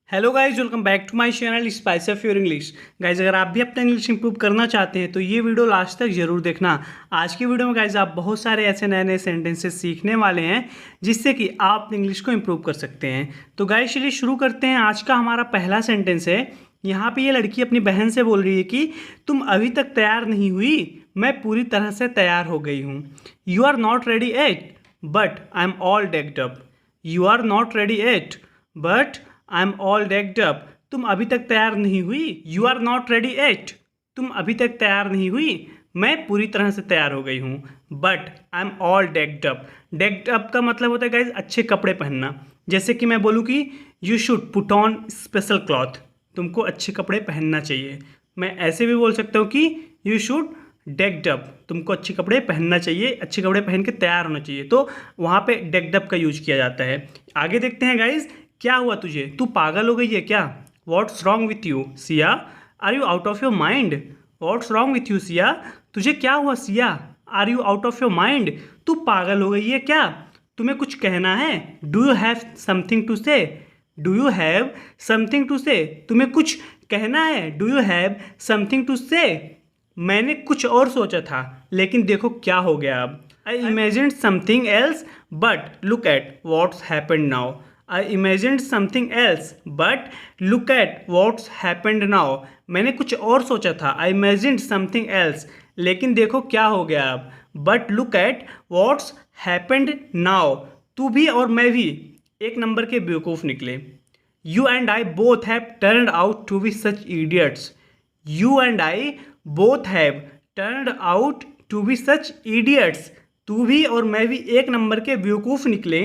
Hello guys, welcome back to my channel spice of your English. Guys, अगर आप भी अपना इंग्लिश इंप्रूव करना चाहते हैं तो ये वीडियो लास्ट तक जरूर देखना। आज की वीडियो में गाइज आप बहुत सारे ऐसे नए नए सेंटेंसेस सीखने वाले हैं जिससे कि आप अपनी इंग्लिश को इंप्रूव कर सकते हैं। तो गाइज चलिए शुरू करते हैं। आज का हमारा पहला सेंटेंस है। यहाँ पे ये लड़की अपनी बहन से बोल रही है कि तुम अभी तक तैयार नहीं हुई, मैं पूरी तरह से तैयार हो गई हूँ। You are not ready yet but I am all decked up. You are not ready yet but I am all decked up. तुम अभी तक तैयार नहीं हुई। You are not ready yet, तुम अभी तक तैयार नहीं हुई, मैं पूरी तरह से तैयार हो गई हूँ। But I am all decked up. Decked up का मतलब होता है गाइज अच्छे कपड़े पहनना। जैसे कि मैं बोलूँ कि you should put on special cloth, तुमको अच्छे कपड़े पहनना चाहिए। मैं ऐसे भी बोल सकता हूँ कि यू शुड डेक्ड अप, तुमको अच्छे कपड़े पहनना चाहिए, अच्छे कपड़े पहन के तैयार होना चाहिए। तो वहाँ पे डेक्ड अप का यूज किया जाता है। आगे देखते हैं गाइज, क्या हुआ तुझे, तू पागल हो गई है क्या? What's wrong with you Siya, are you out of your mind? What's wrong with you Siya, तुझे क्या हुआ Siya? Are you out of your mind, तू पागल हो गई है क्या? तुम्हें कुछ कहना है? Do you have something to say? Do you have something to say, तुम्हें कुछ कहना है? Do you have something to say? मैंने कुछ और सोचा था लेकिन देखो क्या हो गया अब। I imagine something else but look at what's happened now. I imagined something else, but look at what's happened now. मैंने कुछ और सोचा था। I imagined something else, लेकिन देखो क्या हो गया अब। But look at what's happened now. तू भी और मैं भी एक नंबर के बेवकूफ़ निकले। You and I both have turned out to be such idiots. You and I both have turned out to be such idiots. तू भी और मैं भी एक नंबर के बेवकूफ़ निकले।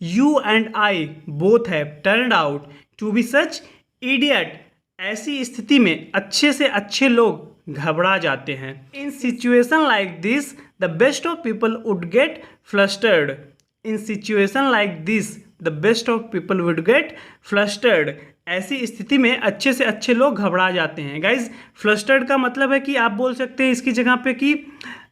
You and I both have turned out to be such idiot. ऐसी स्थिति में अच्छे से अच्छे लोग घबरा जाते हैं। In situation like this the best of people would get flustered. In situation like this the best of people would get flustered. ऐसी स्थिति में अच्छे से अच्छे लोग घबरा जाते हैं। गाइज, फ्लस्टर्ड का मतलब है कि आप बोल सकते हैं इसकी जगह पे कि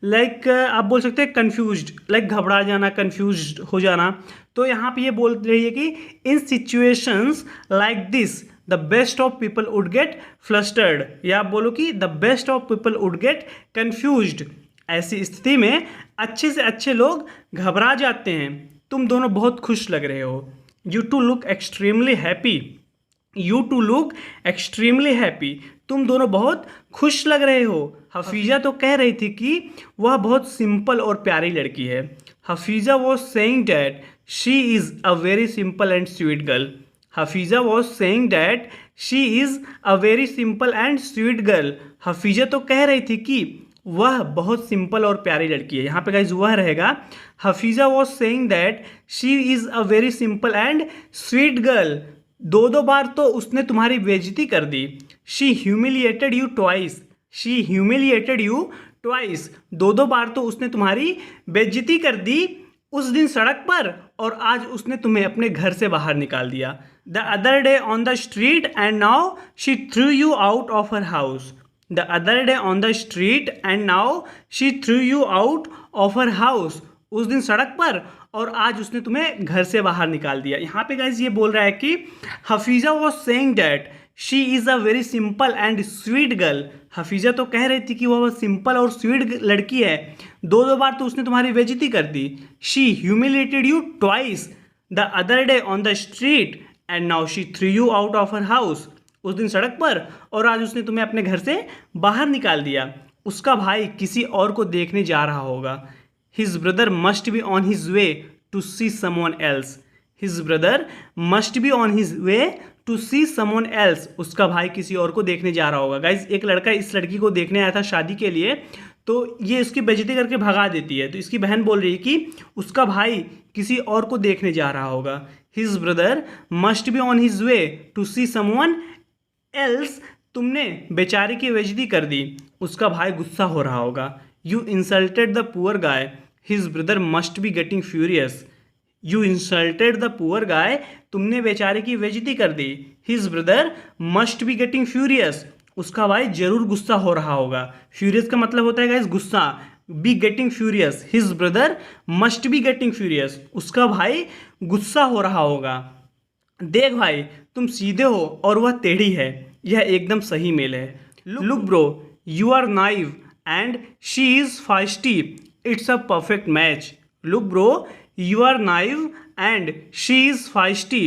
आप बोल सकते हैं कन्फ्यूज्ड, घबरा जाना, कन्फ्यूज्ड हो जाना। तो यहाँ पे ये बोल रही है कि in situations like this the best of people would get flustered, या आप बोलो कि the best of people would get confused. ऐसी स्थिति में अच्छे से अच्छे लोग घबरा जाते हैं। तुम दोनों बहुत खुश लग रहे हो। You two look extremely happy. You two look extremely happy, तुम दोनों बहुत खुश लग रहे हो। हफीज़ा तो कह रही थी कि वह बहुत सिंपल और प्यारी लड़की है। Hafiza was saying that she is a very simple and sweet girl. Hafiza was saying that she is a very simple and sweet girl. Hafiza तो कह रही थी कि वह बहुत सिंपल और प्यारी लड़की है। यहाँ पे गाइस वह रहेगा। Hafiza was saying that she is a very simple and sweet girl. दो बार तो उसने तुम्हारी बेइज्जती कर दी। She humiliated you twice. She humiliated you twice, दो बार तो उसने तुम्हारी बेइज्जती कर दी। उस दिन सड़क पर और आज उसने तुम्हें अपने घर से बाहर निकाल दिया। The other day on the street and now she threw you out of her house. The other day on the street and now she threw you out of her house. उस दिन सड़क पर और आज उसने तुम्हें घर से बाहर निकाल दिया। यहाँ पे गाइज ये बोल रहा है कि Hafiza was saying that she is a very simple and sweet girl. Hafiza तो कह रही थी कि वह सिंपल और स्वीट लड़की है। दो बार तो उसने तुम्हारी बेइज्जती कर दी। She humiliated you twice the other day on the street and now she threw you out of her house. उस दिन सड़क पर और आज उसने तुम्हें अपने घर से बाहर निकाल दिया। उसका भाई किसी और को देखने जा रहा होगा। His brother must be on his way to see someone else. His brother must be on his way to see someone else. उसका भाई किसी और को देखने जा रहा होगा। गाइज, एक लड़का इस लड़की को देखने आया था शादी के लिए, तो ये इसकी बेइज्जती करके भगा देती है। तो इसकी बहन बोल रही है कि उसका भाई किसी और को देखने जा रहा होगा। His brother must be on his way to see someone else. तुमने बेचारे की बेइज्जती कर दी, उसका भाई गुस्सा हो रहा होगा। You insulted the poor guy. His brother must be getting furious. You insulted the poor guy. तुमने बेचारे की बेइज्जती कर दी। His brother must be getting furious. उसका भाई जरूर गुस्सा हो रहा होगा। Furious का मतलब होता है गाइस गुस्सा। Be getting furious. His brother must be getting furious. उसका भाई गुस्सा हो रहा होगा। देख भाई, तुम सीधे हो और वह टेढ़ी है, यह एकदम सही मेल है। Look bro, you are naive and she is feisty, it's a perfect match. Look bro, you are naive and she is feisty,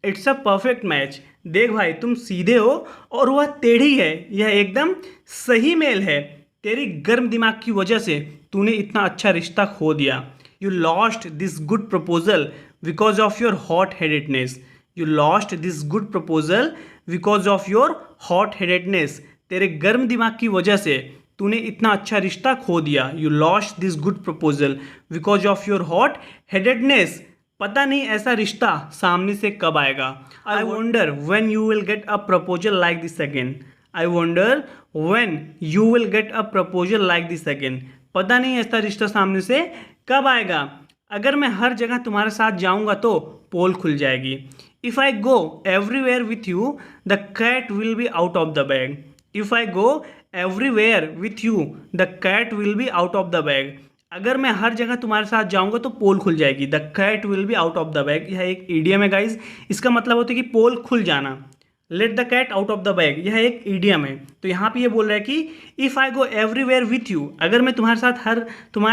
it's a perfect match. देख भाई, तुम सीधे हो और वह टेढ़ी है, यह एकदम सही मेल है। तेरी गर्म दिमाग की वजह से तूने इतना अच्छा रिश्ता खो दिया। You lost this good proposal because of your hot headedness. You lost this good proposal because of your hot headedness. तेरे गर्म दिमाग की वजह से तूने इतना अच्छा रिश्ता खो दिया। You lost this good proposal because of your hot headedness. पता नहीं ऐसा रिश्ता सामने से कब आएगा। I wonder when you will get a proposal like this again. I wonder when you will get a proposal like this again. पता नहीं ऐसा रिश्ता सामने से कब आएगा। अगर मैं हर जगह तुम्हारे साथ जाऊंगा तो पोल खुल जाएगी। If I go everywhere with you the cat will be out of the bag. If I go everywhere with you the cat will be out of the bag. अगर मैं हर जगह तुम्हारे साथ जाऊंगा तो पोल खुल जाएगी। The cat will be out of the bag, यह एक ईडियम है गाइज। इसका मतलब होता है कि पोल खुल जाना। Let the cat out of the bag, यह एक ईडियम है। तो यहाँ पे ये बोल रहा है कि if I go everywhere with you, अगर मैं तुम्हारे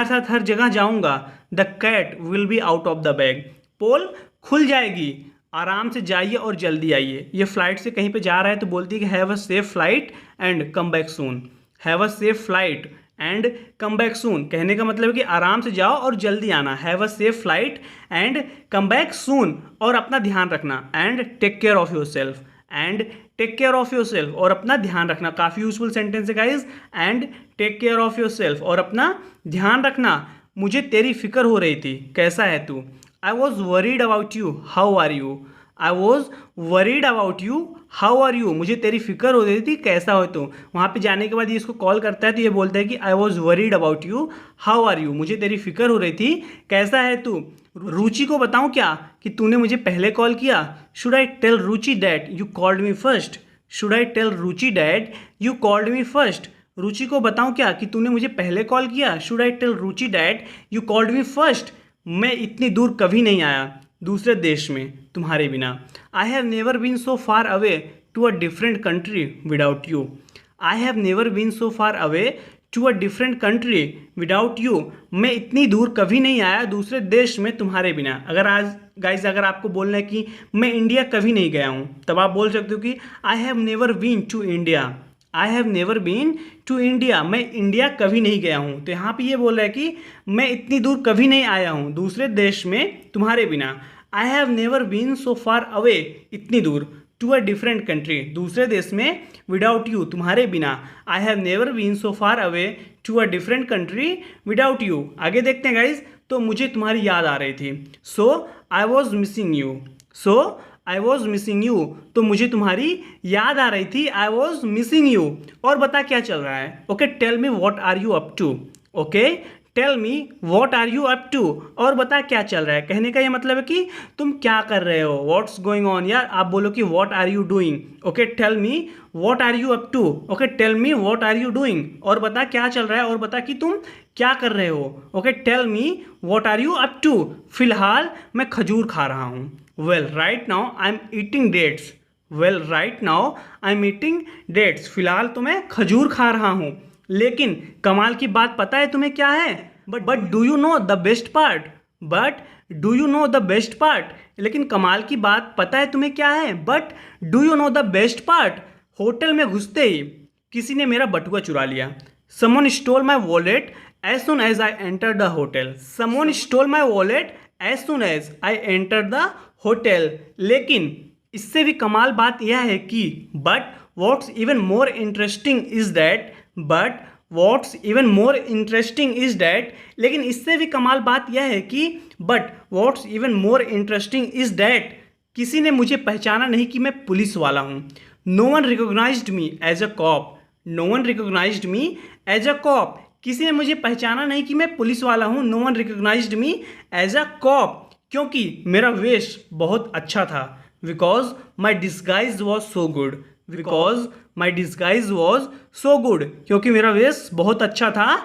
साथ हर जगह जाऊंगा, the cat will be out of the bag, पोल खुल जाएगी। आराम से जाइए और जल्दी आइए। ये फ्लाइट से कहीं पे जा रहा है तो बोलती है कि have a safe flight and come back soon. Have a safe flight and come back सून कहने का मतलब है कि आराम से जाओ और जल्दी आना। Have a safe flight and come back soon, और अपना ध्यान रखना। And take care of yourself, and take care of yourself, और अपना ध्यान रखना। काफ़ी यूजफुल सेंटेंस है guys. And take care of yourself, और अपना ध्यान रखना। मुझे तेरी फिक्र हो रही थी, कैसा है तू। I was worried about you, how are you. I was worried about you, how are you. मुझे तेरी फिक्र हो रही थी, कैसा हो तू। वहाँ पे जाने के बाद ये इसको कॉल करता है तो ये बोलता है कि I was worried about you, how are you. मुझे तेरी फिक्र हो रही थी, कैसा है तू। रुचि को बताऊँ क्या कि तूने मुझे पहले कॉल किया। Should I tell Ruchi that you called me first. Should I tell Ruchi that you called me first. Ruchi को बताऊँ क्या कि तूने मुझे पहले कॉल किया। Should I tell Ruchi that you called me first. मैं इतनी दूर कभी नहीं आया दूसरे देश में तुम्हारे बिना। I have never been so far away to a different country without you. I have never been so far away to a different country without you. मैं इतनी दूर कभी नहीं आया दूसरे देश में तुम्हारे बिना। अगर आज गाइज अगर आपको बोलना है कि मैं इंडिया कभी नहीं गया हूँ, तब आप बोल सकते हो कि I have never been to India. I have never been to India, मैं इंडिया कभी नहीं गया हूँ। तो यहाँ पे ये बोल रहा है कि मैं इतनी दूर कभी नहीं आया हूँ दूसरे देश में तुम्हारे बिना। I have never been so far away, इतनी दूर, टू अ डिफरेंट कंट्री, दूसरे देश में, विदाउट यू, तुम्हारे बिना। I have never been so far away to a different country without you. आगे देखते हैं गाइज। तो मुझे तुम्हारी याद आ रही थी। So I was missing you. So I was missing you, तो मुझे तुम्हारी याद आ रही थी। I was missing you. और बता क्या चल रहा है। Okay, tell me what are you up to. Okay, tell me what are you up to, और बता क्या चल रहा है। कहने का ये मतलब है कि तुम क्या कर रहे हो, व्हाट्स गोइंग ऑन। या आप बोलो कि what are you doing. Okay, tell me what are you up to. Okay, tell me what are you doing, और बता क्या चल रहा है, और बता कि तुम क्या कर रहे हो। Okay, tell me what are you up to. फिलहाल मैं खजूर खा रहा हूँ। Well right now I am eating dates. Well right now I am eating dates. फिलहाल तो मैं खजूर खा रहा हूँ। लेकिन कमाल की बात पता है तुम्हें क्या है। But do you know the best part. But do you know the best part, लेकिन कमाल की बात पता है तुम्हें क्या है। But do you know the best part, hotel में घुसते ही किसी ने मेरा बटुआ चुरा लिया। Someone stole my wallet as soon as I enter the hotel. Someone stole my wallet as soon as I enter the hotel. लेकिन इससे भी कमाल बात यह है कि but what's even more interesting is that, but what's even more interesting is that, लेकिन इससे भी कमाल बात यह है कि but what's even more interesting is that, किसी ने मुझे पहचाना नहीं कि मैं पुलिस वाला हूँ। No one recognised me as a cop. No one recognised me as a cop, किसी ने मुझे पहचाना नहीं कि मैं पुलिस वाला हूँ। No one recognised me as a cop, क्योंकि मेरा वेश बहुत अच्छा था। Because my disguise was so good. Because my disguise was so good, क्योंकि मेरा वेश बहुत अच्छा था।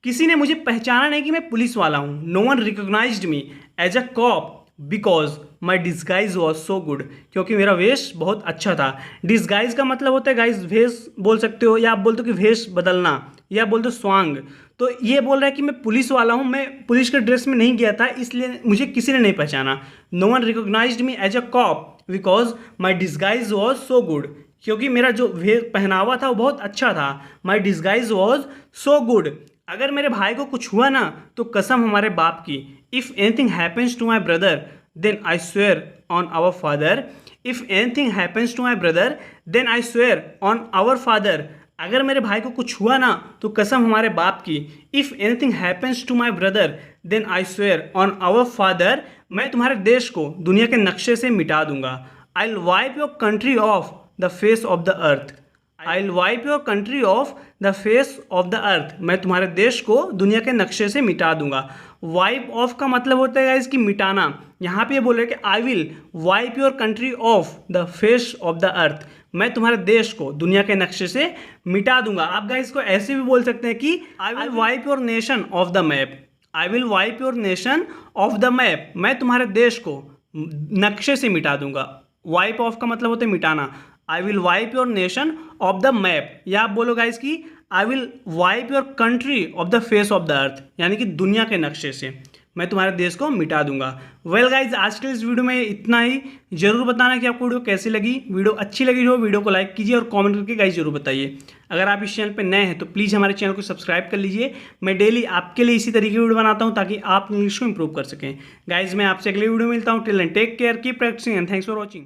किसी ने मुझे पहचाना नहीं कि मैं पुलिस वाला हूँ। No one recognised me as a cop, because my disguise was so good, क्योंकि मेरा वेश बहुत अच्छा था। डिस्गाइज का मतलब होता है गाइज वेश बोल सकते हो, या आप बोलते हो कि वेश बदलना, या बोलते हो स्वांग। तो ये बोल रहा है कि मैं पुलिस वाला हूँ, मैं पुलिस के ड्रेस में नहीं गया था, इसलिए मुझे किसी ने नहीं पहचाना। No one recognised me as a cop because my disguise was so good, क्योंकि मेरा जो पहनावा था वो बहुत अच्छा था। My disguise was so good. अगर मेरे भाई को कुछ हुआ ना तो कसम हमारे बाप की। If anything happens to my brother then I swear on our father. If anything happens to my brother then I swear on our father. अगर मेरे भाई को कुछ हुआ ना तो कसम हमारे बाप की। If anything happens to my brother then I swear on our father. मैं तुम्हारे देश को दुनिया के नक्शे से मिटा दूंगा। I will wipe your country of the face of the earth. I will wipe your country of the face of the earth. मैं तुम्हारे देश को दुनिया के नक्शे से मिटा दूंगा। वाइप ऑफ का मतलब होता है इसकी मिटाना। यहाँ पे ये बोल रहे हैं कि I will wipe your country of the face of the earth. मैं तुम्हारे देश को दुनिया के नक्शे से मिटा दूंगा। आप गाइस को ऐसे भी बोल सकते हैं कि I will wipe your nation of the map. I will wipe your nation of the map. मैं तुम्हारे देश को नक्शे से मिटा दूंगा। वाइप ऑफ का मतलब होता है मिटाना। I will wipe your nation of the map, या आप बोलो गाइस कि I will wipe your country of the face of the earth, यानी कि दुनिया के नक्शे से मैं तुम्हारे देश को मिटा दूंगा। वेल गाइज, आज के इस वीडियो में इतना ही। जरूर बताना कि आपको वीडियो कैसी लगी। वीडियो अच्छी लगी हो वीडियो को लाइक कीजिए और कमेंट करके गाइज जरूर बताइए। अगर आप इस चैनल पर नए हैं तो प्लीज़ हमारे चैनल को सब्सक्राइब कर लीजिए। मैं डेली आपके लिए इसी तरीके की वीडियो बनाता हूँ ताकि आप इंग्लिश को इंप्रूव कर सकें। गाइज मैं आपसे अगले वीडियो में मिलता हूँ। Till then take care, keep practising and thanks for watching.